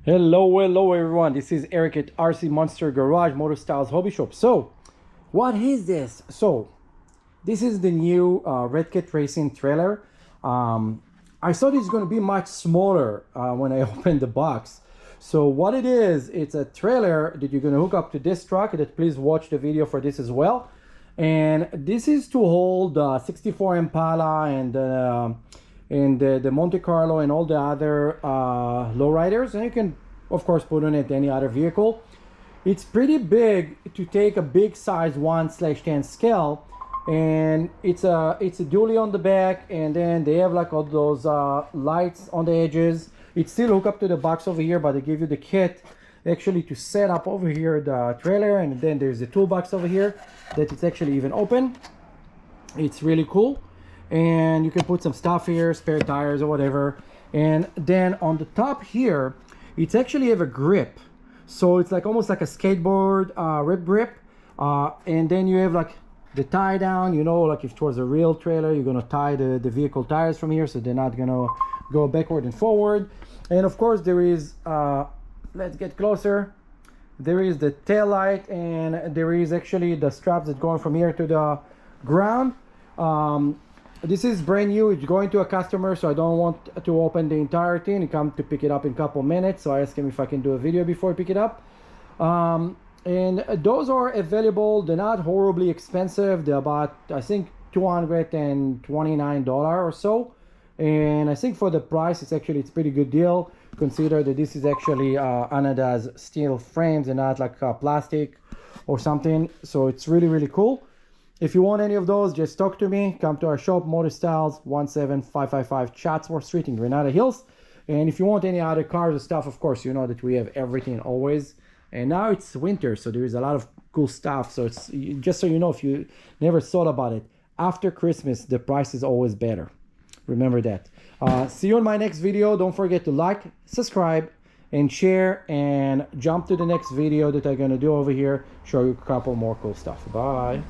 Hello everyone, this is Eric at RC Monster Garage Motor Styles Hobby Shop. So what is this? So this is the new Redcat racing trailer. I thought it's going to be much smaller when I opened the box. So what it is, it's a trailer that you're going to hook up to this truck. That please watch the video for this as well. And this is to hold 64 Impala and the Monte Carlo and all the other lowriders, and you can of course put on it any other vehicle. It's pretty big to take a big size 1/10 scale, and it's a dually on the back, and then they have like all those lights on the edges. It's still hooked up to the box over here, but they give you the kit actually to set up over here the trailer, and then there's the toolbox over here that it's actually even open. It's really cool. And you can put some stuff here, spare tires or whatever. And then on the top here, it's actually have a grip. So it's like almost like a skateboard rip grip. And then you have like the tie down, you know, like if it was a real trailer, you're gonna tie the vehicle tires from here so they're not gonna go backward and forward. And of course there is, let's get closer. There is the tail light, and there is actually the straps that going from here to the ground. This is brand new. It's going to a customer, so I don't want to open the entire thing. He come to pick it up in a couple minutes, so I asked him if I can do a video before I pick it up. And those are available. They're not horribly expensive. They're about, I think, $229 or so. And I think for the price, it's pretty good deal. Consider that this is actually anodized steel frames and not like plastic or something. So it's really cool. If you want any of those, just talk to me. Come to our shop, Motor Styles, 17555 Chatsworth Street in Granada Hills. And if you want any other cars or stuff, of course, you know that we have everything always. And now it's winter, so there is a lot of cool stuff. So it's just so you know, if you never thought about it, after Christmas, the price is always better. Remember that. See you in my next video. Don't forget to like, subscribe, and share, and jump to the next video that I'm going to do over here. Show you a couple more cool stuff. Bye.